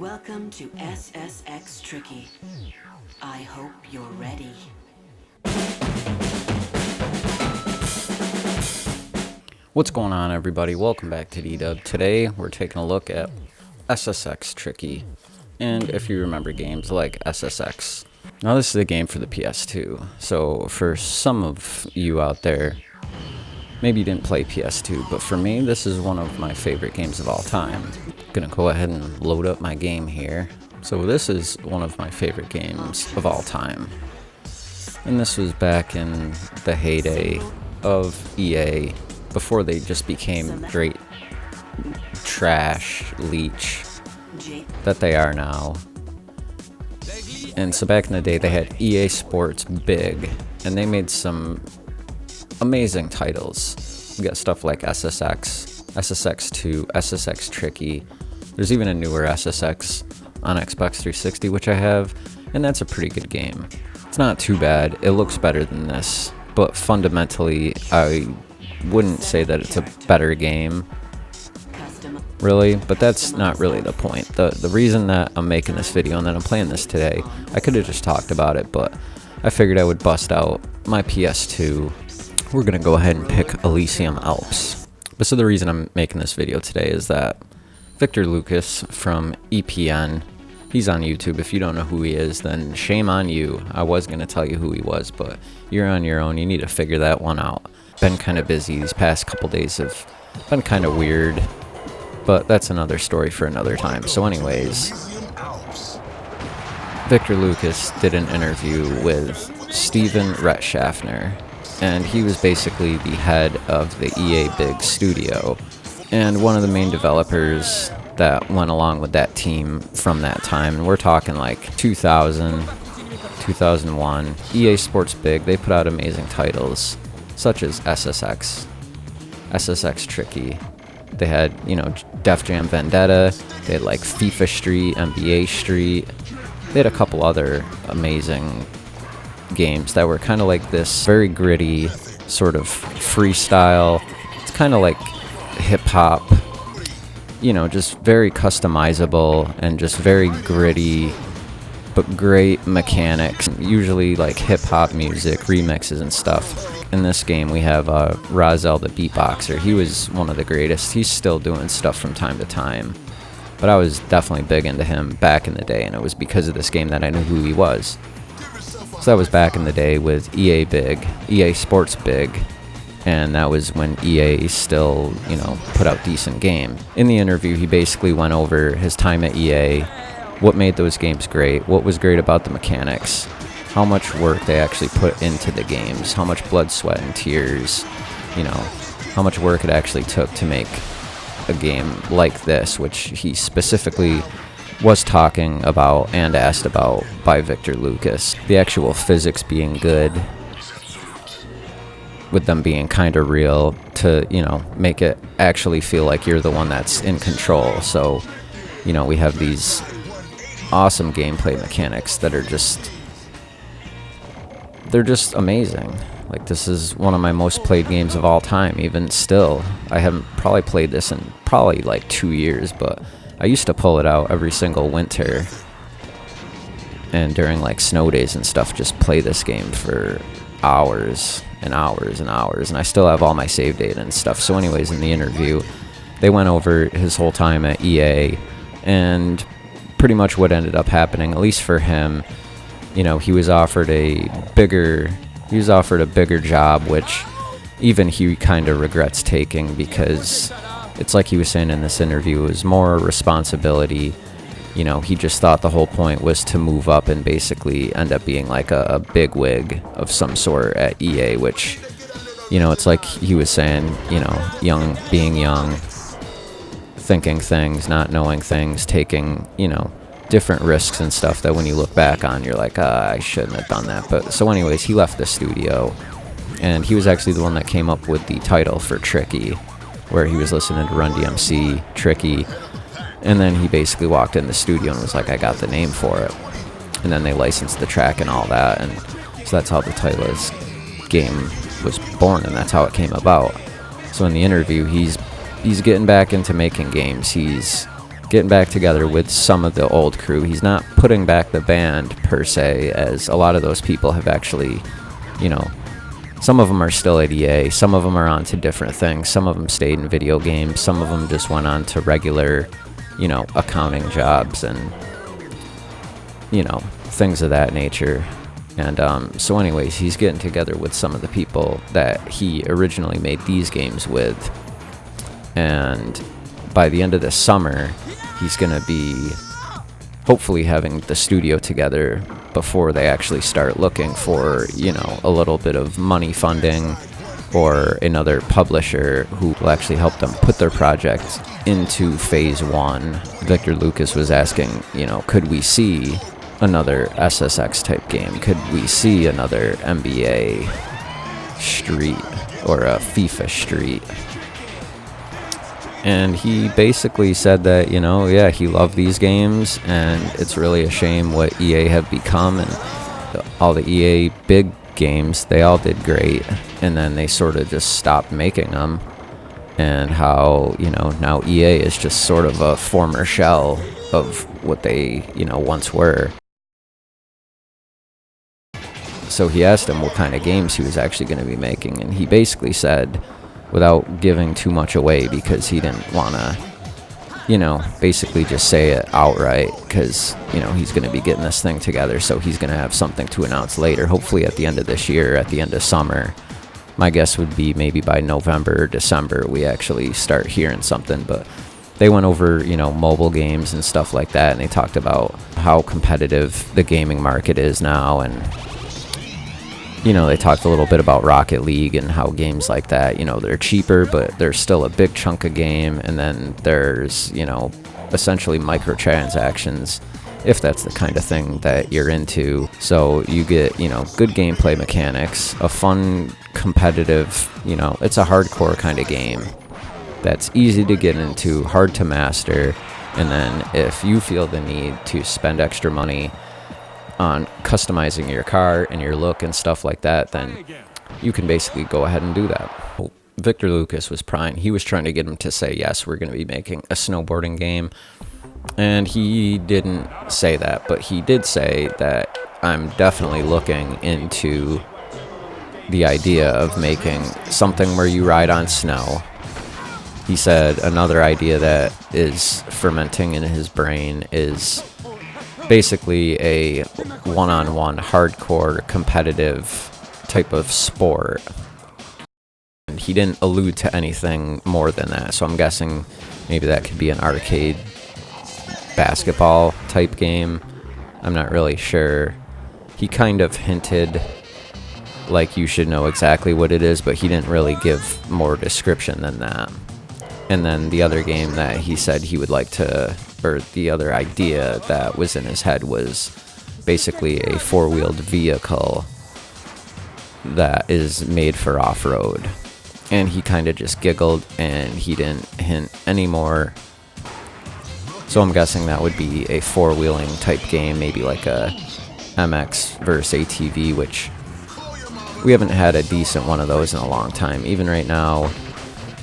Welcome to SSX Tricky. I hope you're ready. What's going on, everybody? Welcome back to D-Dub. Today we're taking a look at SSX Tricky, and if you remember games like SSX. Now this is a game for the PS2, so for some of you out there, maybe you didn't play PS2, but for me this is one of my favorite games of all time. I'm gonna go ahead and load up my game here. So this is one of my favorite games of all time, and this was back in the heyday of EA, before they just became great trash leech that they are now. And so back in the day they had EA Sports Big, and they made some amazing titles. You got stuff like SSX, SSX2, SSX Tricky. There's even a newer SSX on Xbox 360, which I have, and that's a pretty good game. It's not too bad. It looks better than this, but fundamentally I wouldn't say that it's a better game, really, but that's not really the point. The reason that I'm making this video and that I'm playing this today, I could have just talked about it, but I figured I would bust out my PS2. We're gonna go ahead and pick Elysium Alps. But so the reason I'm making this video today is that Victor Lucas from EPN, he's on YouTube. If you don't know who he is, then shame on you. I was gonna tell you who he was, but you're on your own. You need to figure that one out. Been kind of busy. These past couple days have been kind of weird, but that's another story for another time. So anyways, Victor Lucas did an interview with Steven Rettschaffner, and he was basically the head of the EA Big studio and one of the main developers that went along with that team from that time. And we're talking like 2000, 2001. EA Sports Big, they put out amazing titles such as SSX, SSX Tricky. They had, Def Jam Vendetta. They had like FIFA Street, NBA Street. They had a couple other amazing games that were kind of like this very gritty sort of freestyle. It's kind of like hip hop, just very customizable and just very gritty, but great mechanics. Usually like hip hop music, remixes and stuff. In this game we have Razel the beatboxer. He was one of the greatest. He's still doing stuff from time to time, but I was definitely big into him back in the day, and it was because of this game that I knew who he was. So that was back in the day with EA Big, EA Sports Big, and that was when EA still, put out decent games. In the interview he basically went over his time at EA, what made those games great, what was great about the mechanics, how much work they actually put into the games, how much blood, sweat, and tears, how much work it actually took to make a game like this, which he specifically was talking about and asked about by Victor Lucas. The actual physics being good, with them being kind of real, to, make it actually feel like you're the one that's in control. So, we have these awesome gameplay mechanics that are they're just amazing. Like, this is one of my most played games of all time. Even still, I haven't probably played this in probably like 2 years, but I used to pull it out every single winter, and during like snow days and stuff, just play this game for hours and hours and hours, and I still have all my save data and stuff. So anyways, in the interview they went over his whole time at EA and pretty much what ended up happening, at least for him. He was offered a bigger job, which even he kind of regrets taking, because it's like he was saying in this interview, it was more responsibility. He just thought the whole point was to move up and basically end up being like a big wig of some sort at EA, which, it's like he was saying, being young, thinking things, not knowing things, taking, different risks and stuff that when you look back on, you're like, I shouldn't have done that. But so anyways, he left the studio, and he was actually the one that came up with the title for Tricky, where he was listening to Run DMC, Tricky, and then he basically walked in the studio and was like, I got the name for it. And then they licensed the track and all that, and so that's how the title of this game was born, and that's how it came about. So in the interview, he's getting back into making games. He's getting back together with some of the old crew. He's not putting back the band per se, as a lot of those people have actually, you know, some of them are still at EA, some of them are on to different things, some of them stayed in video games, some of them just went on to regular, you know, accounting jobs and, you know, things of that nature. And so anyways, he's getting together with some of the people that he originally made these games with, and by the end of this summer, he's going to be hopefully having the studio together before they actually start looking for, you know, a little bit of money funding or another publisher who will actually help them put their project into phase 1. Victor Lucas was asking, you know, could we see another SSX type game? Could we see another NBA Street or a FIFA Street? And he basically said that, you know, yeah, he loved these games, and it's really a shame what EA have become. And all the EA big games, they all did great, and then they sort of just stopped making them. And how, you know, now EA is just sort of a former shell of what they, you know, once were. So he asked him what kind of games he was actually going to be making, and he basically said, without giving too much away, because he didn't want to, you know, basically just say it outright, because, you know, he's going to be getting this thing together, so he's going to have something to announce later, hopefully at the end of this year, at the end of summer. My guess would be maybe by November or December we actually start hearing something. But they went over, you know, mobile games and stuff like that, and they talked about how competitive the gaming market is now, and, you know, they talked a little bit about Rocket League and how games like that, you know, they're cheaper, but there's still a big chunk of game. And then there's, you know, essentially microtransactions, if that's the kind of thing that you're into. So you get, you know, good gameplay mechanics, a fun, competitive, you know, it's a hardcore kind of game that's easy to get into, hard to master. And then if you feel the need to spend extra money on customizing your car and your look and stuff like that, then you can basically go ahead and do that. Victor Lucas was prying. He was trying to get him to say, yes, we're going to be making a snowboarding game. And he didn't say that, but he did say that I'm definitely looking into the idea of making something where you ride on snow. He said another idea that is fermenting in his brain is basically a one-on-one hardcore competitive type of sport. And he didn't allude to anything more than that, so I'm guessing maybe that could be an arcade basketball type game. I'm not really sure. He kind of hinted like you should know exactly what it is, but he didn't really give more description than that. And then the other game that he said he would like to, or the other idea that was in his head, was basically a four-wheeled vehicle that is made for off-road. And he kind of just giggled, and he didn't hint anymore. So I'm guessing that would be a four-wheeling type game, maybe like a MX versus ATV, which we haven't had a decent one of those in a long time. Even right now,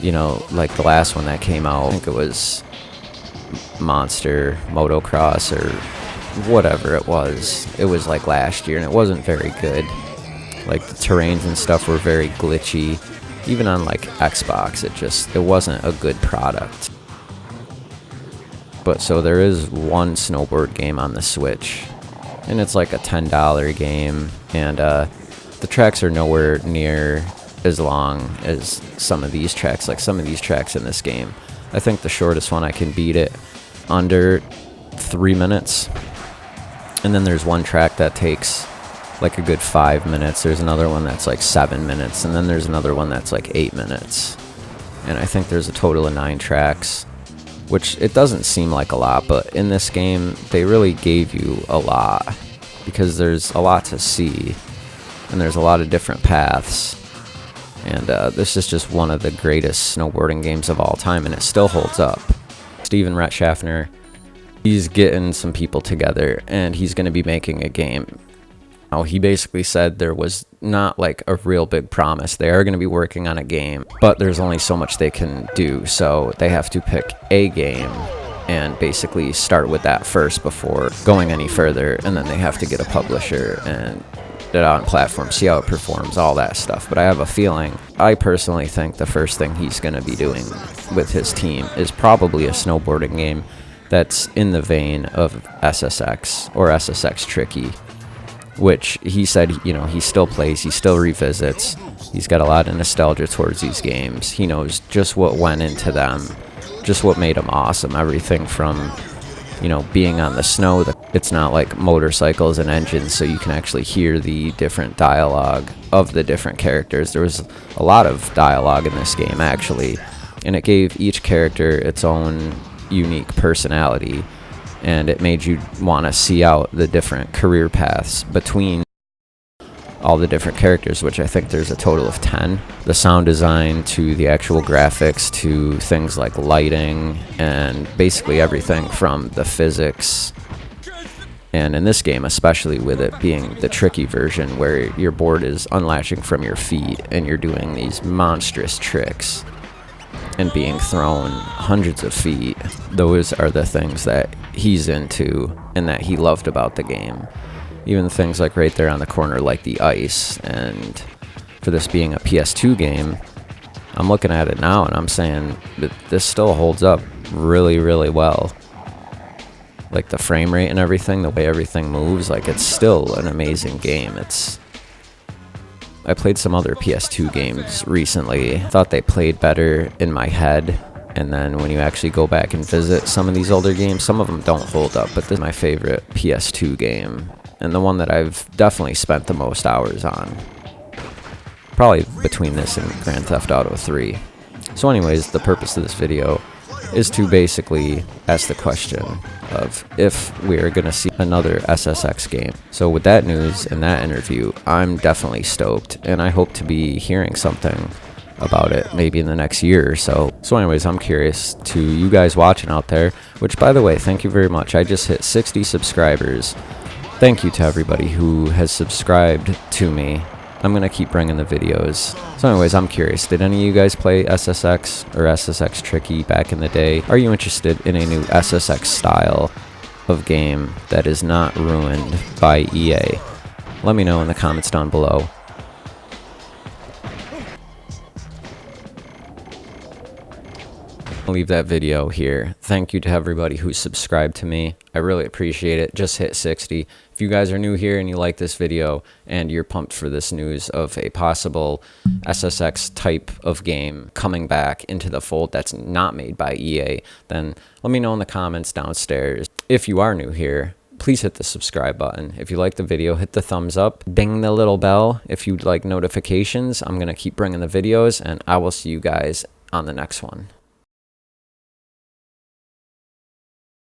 you know, like the last one that came out, I think it was Monster Motocross or whatever it was. It was like last year, and it wasn't very good. Like the terrains and stuff were very glitchy. Even on like Xbox, it wasn't a good product. But so there is one snowboard game on the Switch, and it's like a $10 game, and the tracks are nowhere near as long as some of these tracks. Like some of these tracks in this game, I think the shortest one I can beat it under 3 minutes. And then there's one track that takes like a good 5 minutes. There's another one that's like 7 minutes, and then there's another one that's like 8 minutes. And I think there's a total of 9 tracks, which it doesn't seem like a lot, but in this game they really gave you a lot, because there's a lot to see and there's a lot of different paths. And this is just one of the greatest snowboarding games of all time, and it still holds up. Steven Rhett Schaffner, he's getting some people together, and he's going to be making a game. Now, he basically said there was not like a real big promise. They are going to be working on a game, but there's only so much they can do, so they have to pick a game and basically start with that first before going any further, and then they have to get a publisher and it on platform, see how it performs, all that stuff. But I have a feeling, I personally think the first thing he's going to be doing with his team is probably a snowboarding game that's in the vein of SSX or SSX Tricky, which he said, you know, he still plays, he still revisits. He's got a lot of nostalgia towards these games. He knows just what went into them, just what made them awesome. Everything from, you know, being on the snow. It's not like motorcycles and engines, so you can actually hear the different dialogue of the different characters. There was a lot of dialogue in this game, actually, and it gave each character its own unique personality, and it made you want to see out the different career paths between all the different characters, which I think there's a total of 10. The sound design to the actual graphics to things like lighting and basically everything from the physics. And in this game, especially with it being the tricky version where your board is unlatching from your feet and you're doing these monstrous tricks and being thrown hundreds of feet, those are the things that he's into and that he loved about the game. Even things like right there on the corner, like the ice. And for this being a PS2 game, I'm looking at it now and I'm saying that this still holds up really, really well. Like the frame rate and everything, the way everything moves, like it's still an amazing game. I played some other PS2 games recently. I thought they played better in my head. And then when you actually go back and visit some of these older games, some of them don't hold up, but this is my favorite PS2 game. And the one that I've definitely spent the most hours on. Probably between this and Grand Theft Auto 3. So anyways, the purpose of this video is to basically ask the question of if we're going to see another SSX game. So with that news and that interview, I'm definitely stoked, and I hope to be hearing something about it maybe in the next year or so. So anyways, I'm curious to you guys watching out there, which by the way, thank you very much. I just hit 60 subscribers. Thank you to everybody who has subscribed to me. I'm going to keep bringing the videos. So anyways, I'm curious, did any of you guys play SSX or SSX Tricky back in the day? Are you interested in a new SSX style of game that is not ruined by EA? Let me know in the comments down below. I'll leave that video here. Thank you to everybody who subscribed to me. I really appreciate it. Just hit 60. If you guys are new here and you like this video and you're pumped for this news of a possible SSX type of game coming back into the fold that's not made by EA, then let me know in the comments downstairs. If you are new here, please hit the subscribe button. If you like the video, hit the thumbs up, ding the little bell if you'd like notifications. I'm going to keep bringing the videos, and I will see you guys on the next one.